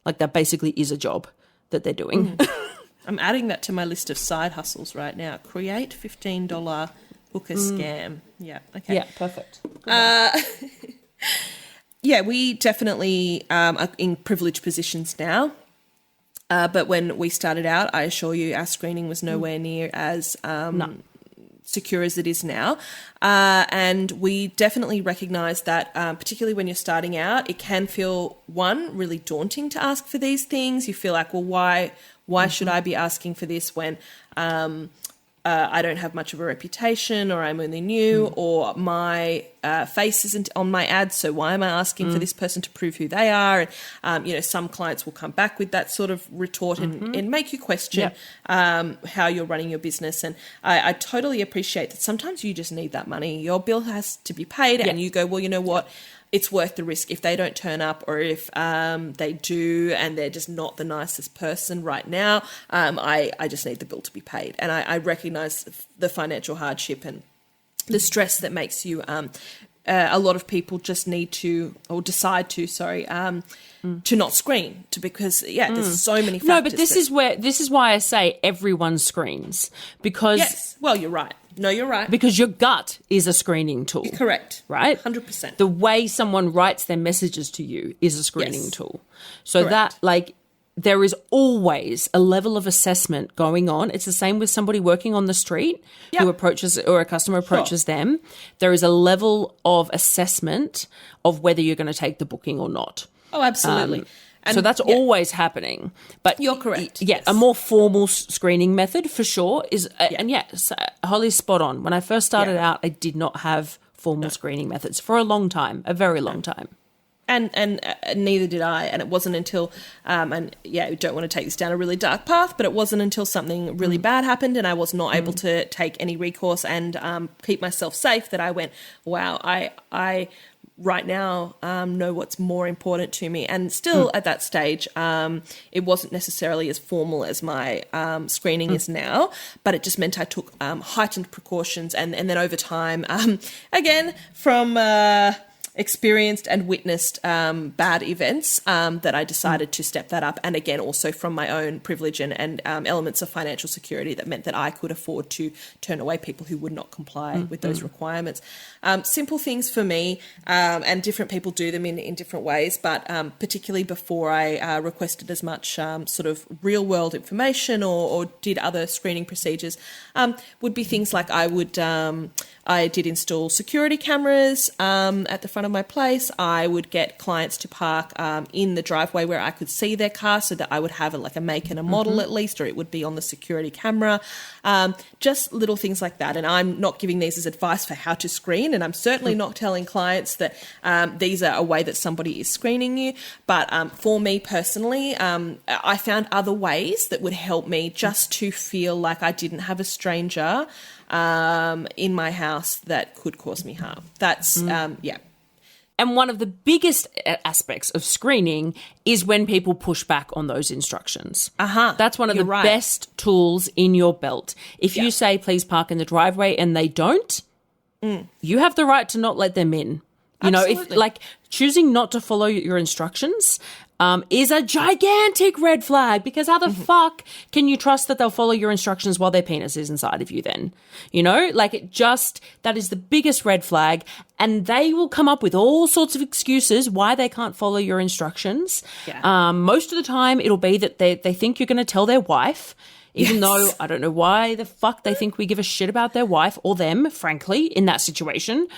Like that basically is a job that they're doing. I'm adding that to my list of side hustles right now. Create $15 hooker scam. Yeah. Okay. Yeah, perfect. Yeah, we definitely are in privileged positions now. But when we started out, I assure you our screening was nowhere near as secure as it is now. And we definitely recognise that, particularly when you're starting out, it can feel, one, really daunting to ask for these things. You feel like, well, why should I be asking for this when I don't have much of a reputation, or I'm only new, or my face isn't on my ads, so why am I asking for this person to prove who they are? And, some clients will come back with that sort of retort and make you question how you're running your business. And I totally appreciate that sometimes you just need that money. Your bill has to be paid and you go, well, you know what? It's worth the risk if they don't turn up, or if they do and they're just not the nicest person right now. I just need the bill to be paid. And I recognise the financial hardship and the stress that makes you a lot of people just need to, or decide to, to not screen, because there's so many factors. No, but this is why I say everyone screens, because yes, well, you're right. No, you're right. Because your gut is a screening tool. You're correct. Right? 100%. The way someone writes their messages to you is a screening tool. So correct. There is always a level of assessment going on. It's the same with somebody working on the street who approaches, or a customer approaches them. There is a level of assessment of whether you're going to take the booking or not. Oh, absolutely. So that's always happening. But you're correct. Yeah, yes. A more formal screening method for sure is, and yes, Holly's spot on. When I first started out, I did not have formal screening methods for a long time, a very long time. And neither did I. And it wasn't until, you don't want to take this down a really dark path, but it wasn't until something really bad happened and I was not able to take any recourse and keep myself safe that I went, wow, I right now know what's more important to me. And still at that stage, it wasn't necessarily as formal as my screening is now, but it just meant I took heightened precautions. And then over time, again, from experienced and witnessed bad events that I decided to step that up. And again, also from my own privilege and elements of financial security that meant that I could afford to turn away people who would not comply with those requirements. Simple things for me, and different people do them in different ways, but particularly before I requested as much sort of real world information or did other screening procedures, would be things like I did install security cameras at the front of my place. I would get clients to park in the driveway where I could see their car, so that I would have a make and a model at least, or it would be on the security camera. Just little things like that. And I'm not giving these as advice for how to screen, and I'm certainly not telling clients that these are a way that somebody is screening you. But for me personally, I found other ways that would help me just to feel like I didn't have a stranger in my house that could cause me harm. That's, And one of the biggest aspects of screening is when people push back on those instructions. That's one of the best tools in your belt. If you say, please park in the driveway, and they don't, you have the right to not let them in. You Absolutely. know, if choosing not to follow your instructions is a gigantic red flag, because how the fuck can you trust that they'll follow your instructions while their penis is inside of you then? That is the biggest red flag, and they will come up with all sorts of excuses why they can't follow your instructions. Yeah. Most of the time it'll be that they think you're going to tell their wife, even though I don't know why the fuck they think we give a shit about their wife or them, frankly, in that situation.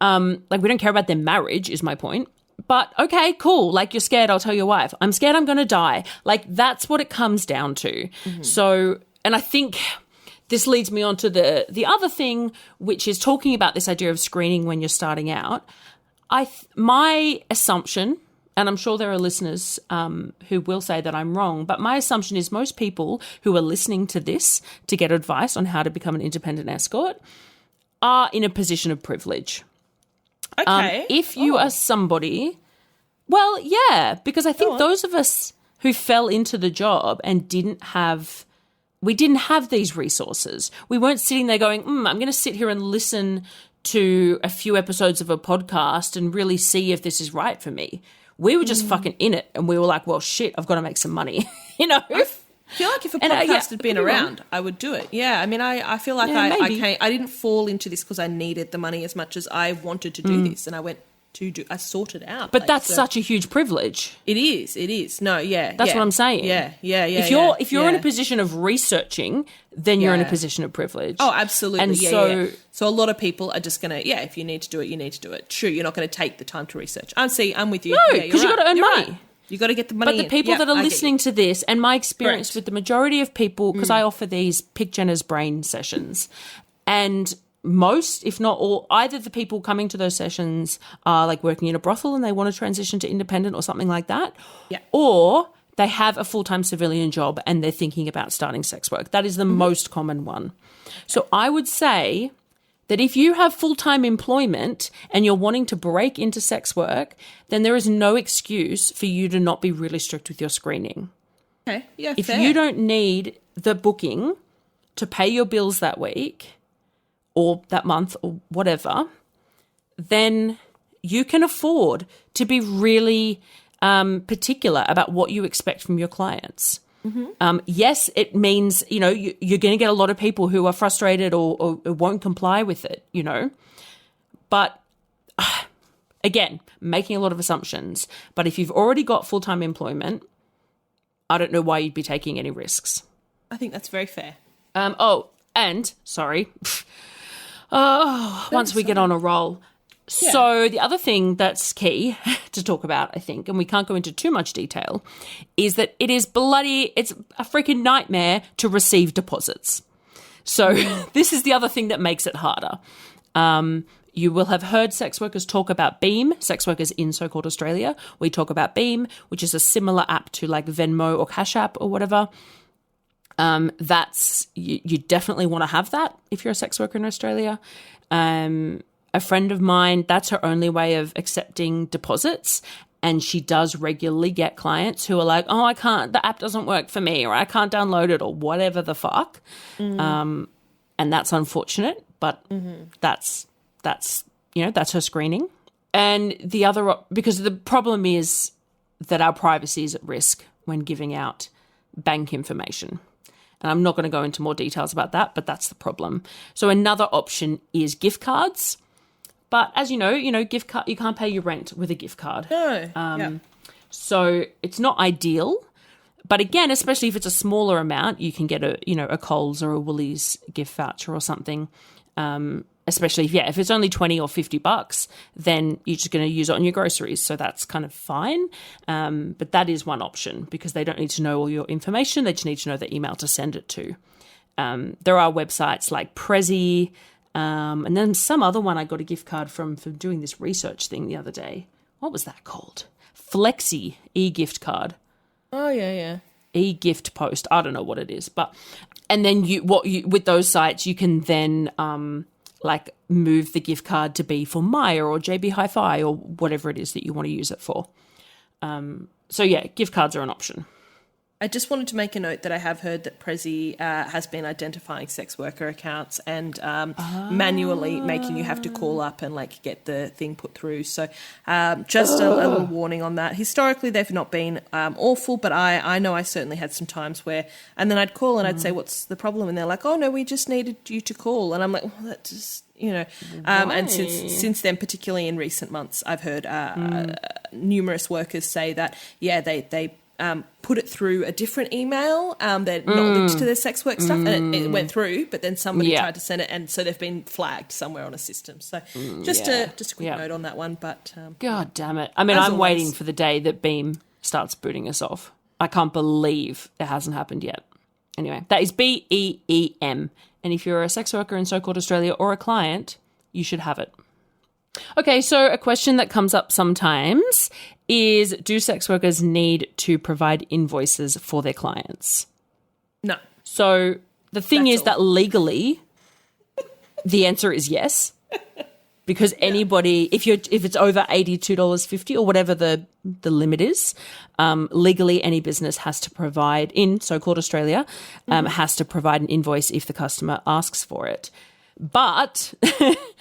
We don't care about their marriage is my point. But okay, cool. You're scared, I'll tell your wife. I'm scared I'm going to die. That's what it comes down to. So, and I think this leads me on to the other thing, which is talking about this idea of screening when you're starting out. My assumption, and I'm sure there are listeners who will say that I'm wrong, but my assumption is most people who are listening to this to get advice on how to become an independent escort are in a position of privilege. Okay. If you are somebody, well, yeah, because I think those of us who fell into the job and we didn't have these resources. We weren't sitting there going, I'm going to sit here and listen to a few episodes of a podcast and really see if this is right for me. We were just fucking in it, and we were like, well, shit, I've got to make some money, you know? I feel like if a podcast had been around, I would do it. Yeah, I mean, I feel like I didn't fall into this because I needed the money as much as I wanted to do this, and I sorted out. But that's such a huge privilege. It is. No, yeah. That's what I'm saying. Yeah. If you're in a position of researching, then you're in a position of privilege. Oh, absolutely. And so a lot of people are just going to, if you need to do it, you need to do it. True, you're not going to take the time to research. I'm with you. No, because you've got to earn money. Right. You got to get the money. But the people that are listening to this, and my experience with the majority of people, because I offer these Pick Jenna's Brain sessions, and most, if not all, either the people coming to those sessions are like working in a brothel and they want to transition to independent or something like that, or they have a full-time civilian job and they're thinking about starting sex work. That is the most common one. So I would say that if you have full-time employment and you're wanting to break into sex work, then there is no excuse for you to not be really strict with your screening. Okay, yeah, if fair. you don't need the booking to pay your bills that week or that month or whatever, then you can afford to be really particular about what you expect from your clients. Yes, it means, you're going to get a lot of people who are frustrated or won't comply with it, But again, making a lot of assumptions. But if you've already got full-time employment, I don't know why you'd be taking any risks. I think that's very fair. Once we get on a roll. Yeah. So the other thing that's key to talk about, I think, and we can't go into too much detail, is that it's a freaking nightmare to receive deposits. So this is the other thing that makes it harder. You will have heard sex workers talk about Beam, sex workers in so-called Australia. We talk about Beam, which is a similar app to like Venmo or Cash App or whatever. You definitely want to have that if you're a sex worker in Australia. A friend of mine, that's her only way of accepting deposits. And she does regularly get clients who are like, oh, I can't, the app doesn't work for me, or I can't download it, or whatever the fuck. And that's unfortunate, but that's her screening. And because the problem is that our privacy is at risk when giving out bank information. And I'm not going to go into more details about that, but that's the problem. So another option is gift cards. But as you know, gift card, you can't pay your rent with a gift card. No. So it's not ideal. But again, especially if it's a smaller amount, you can get a Coles or a Woolies gift voucher or something. Especially if it's only $20 or $50, then you're just going to use it on your groceries. So that's kind of fine. But that is one option because they don't need to know all your information. They just need to know the email to send it to. There are websites like Prezi, and then some other one I got a gift card from doing this research thing the other day. What was that called? Flexi e-gift card. Oh, yeah. E-gift post. I don't know what it is. And then with those sites, you can then move the gift card to be for Maya or JB Hi-Fi or whatever it is that you want to use it for. Gift cards are an option. I just wanted to make a note that I have heard that Prezi has been identifying sex worker accounts and manually making you have to call up and get the thing put through. So just a little warning on that. Historically, they've not been awful, but I know I certainly had some times where, and then I'd call and I'd say, what's the problem? And they're like, oh, no, we just needed you to call. And I'm like, well, that just... and since then, particularly in recent months, I've heard numerous workers say that, they put it through a different email. They're not linked to their sex work stuff, and it went through, but then somebody tried to send it, and so they've been flagged somewhere on a system. So just a quick note on that one. But God damn it! I mean, I'm waiting for the day that Beam starts booting us off. I can't believe it hasn't happened yet. Anyway, that is BEEM. And if you're a sex worker in so-called Australia or a client, you should have it. Okay, so a question that comes up sometimes is, do sex workers need to provide invoices for their clients? No. So the thing is that legally, the answer is yes. because anybody, if it's over $82.50 or whatever the limit is, legally any business has to provide, in so-called Australia, has to provide an invoice if the customer asks for it. But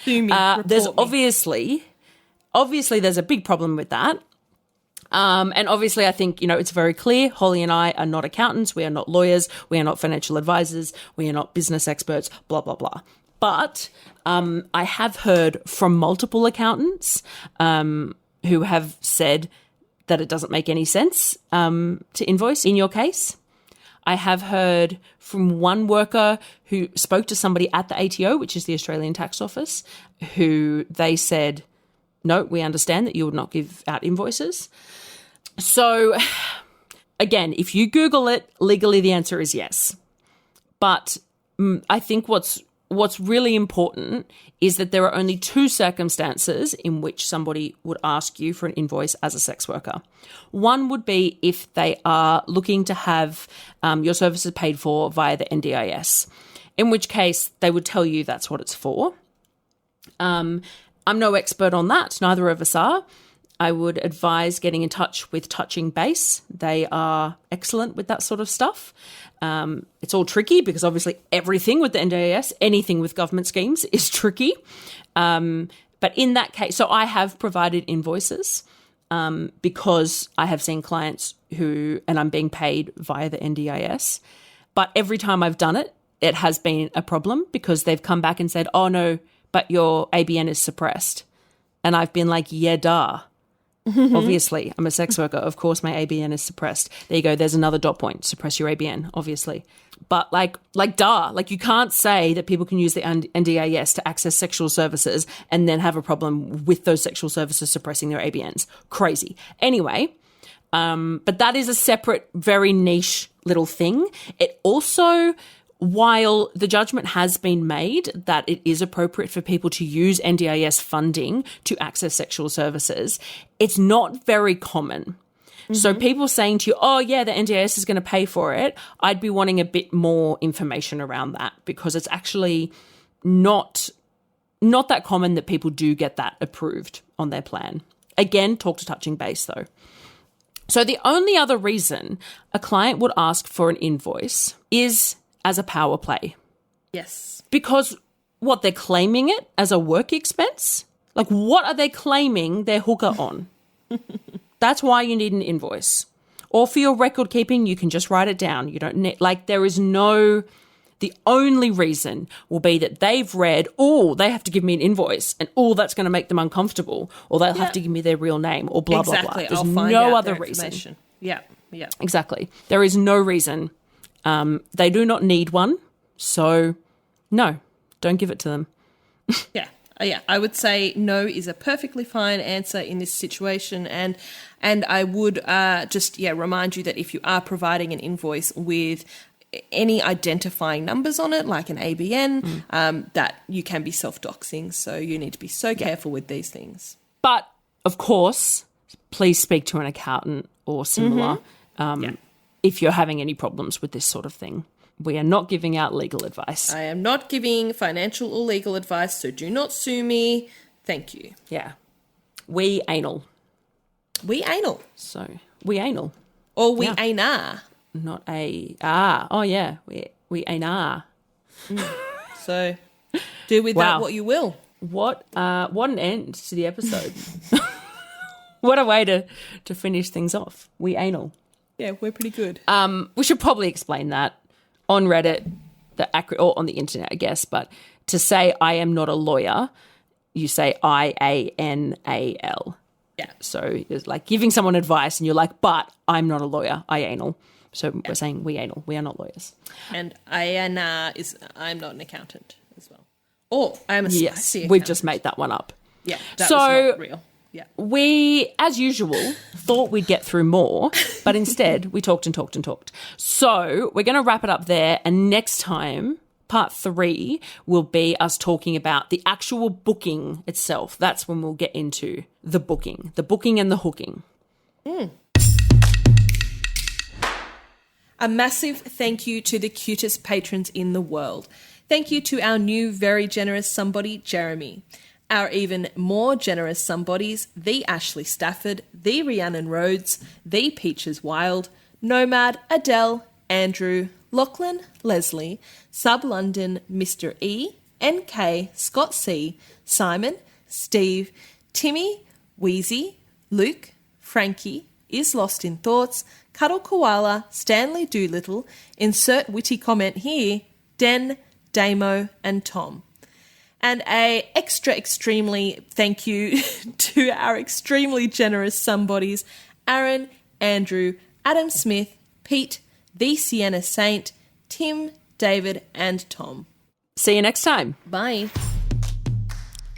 there's obviously there's a big problem with that. And obviously I think, it's very clear, Holly and I are not accountants, we are not lawyers, we are not financial advisors, we are not business experts, blah, blah, blah. But I have heard from multiple accountants who have said that it doesn't make any sense to invoice in your case. I have heard from one worker who spoke to somebody at the ATO, which is the Australian Tax Office, who they said, no, we understand that you would not give out invoices. So, again, if you Google it, legally the answer is yes. But I think what's really important is that there are only two circumstances in which somebody would ask you for an invoice as a sex worker. One would be if they are looking to have your services paid for via the NDIS, in which case they would tell you that's what it's for. I'm no expert on that. Neither of us are. I would advise getting in touch with Touching Base. They are excellent with that sort of stuff. It's all tricky because obviously everything with the NDIS, anything with government schemes is tricky. But in that case, so I have provided invoices because I have seen clients and I'm being paid via the NDIS. But every time I've done it, it has been a problem because they've come back and said, oh no, but your ABN is suppressed. And I've been like, yeah, duh. Obviously, I'm a sex worker. Of course, my ABN is suppressed. There you go. There's another dot point. Suppress your ABN, obviously. But like duh. Like you can't say that people can use the NDIS to access sexual services and then have a problem with those sexual services suppressing their ABNs. Crazy. Anyway, but that is a separate, very niche little thing. It also, while the judgment has been made that it is appropriate for people to use NDIS funding to access sexual services, it's not very common. Mm-hmm. So people saying to you, oh, yeah, the NDIS is going to pay for it, I'd be wanting a bit more information around that because it's actually not that common that people do get that approved on their plan. Again, talk to Touching Base, though. So the only other reason a client would ask for an invoice is as a power play. Yes. Because what, they're claiming it as a work expense? Like, what are they claiming their hooker on? That's why you need an invoice. Or for your record keeping, you can just write it down. You don't need, the only reason will be that they've read, oh, they have to give me an invoice, and oh, that's going to make them uncomfortable, or they'll have to give me their real name, or blah, blah, blah. There's no other reason. Yeah. Exactly. There is no reason. They do not need one, so no, don't give it to them. Yeah, I would say no is a perfectly fine answer in this situation, and I would just remind you that if you are providing an invoice with any identifying numbers on it, like an ABN, that you can be self-doxing, so you need to be so careful with these things. But, of course, please speak to an accountant or similar if you're having any problems with this sort of thing. We are not giving out legal advice. I am not giving financial or legal advice, so do not sue me. Thank you. Yeah. We anal. We anal. So, we anal. Or we anar. Not a... Ah. Oh, yeah. We anar. So, do with that what you will. What an end to the episode. What a way to finish things off. We anal. Yeah, we're pretty good. We should probably explain that on Reddit, or on the internet, I guess. But to say I am not a lawyer, you say IANAL. Yeah. So it's like giving someone advice, and you're like, but I'm not a lawyer. I anal. So we're saying we anal. We are not lawyers. And IANA is I'm not an accountant as well. Or I am a spicy accountant. We've just made that one up. Yeah, that was not real. Yeah. We, as usual, thought we'd get through more, but instead we talked and talked and talked. So we're going to wrap it up there, and next time, part 3, will be us talking about the actual booking itself. That's when we'll get into the booking and the hooking. A massive thank you to the cutest patrons in the world. Thank you to our new very generous somebody, Jeremy. Our even more generous somebodies, the Ashley Stafford, the Rhiannon Rhodes, the Peaches Wild, Nomad, Adele, Andrew, Lachlan, Leslie, Sub London, Mr. E, NK, Scott C, Simon, Steve, Timmy, Wheezy, Luke, Frankie, Is Lost in Thoughts, Cuddle Koala, Stanley Doolittle, insert witty comment here, Den, Damo and Tom. And a extremely thank you to our extremely generous somebodies, Aaron, Andrew, Adam Smith, Pete, the Sienna Saint, Tim, David and Tom. See you next time. Bye.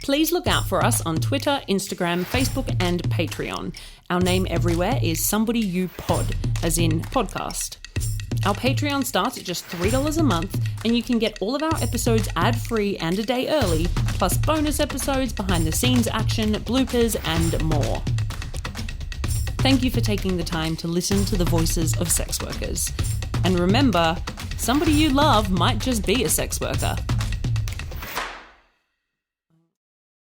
Please look out for us on Twitter, Instagram, Facebook and Patreon. Our name everywhere is Somebody You Pod, as in podcast. Our Patreon starts at just $3 a month, and you can get all of our episodes ad-free and a day early, plus bonus episodes, behind-the-scenes action, bloopers, and more. Thank you for taking the time to listen to the voices of sex workers. And remember, somebody you love might just be a sex worker.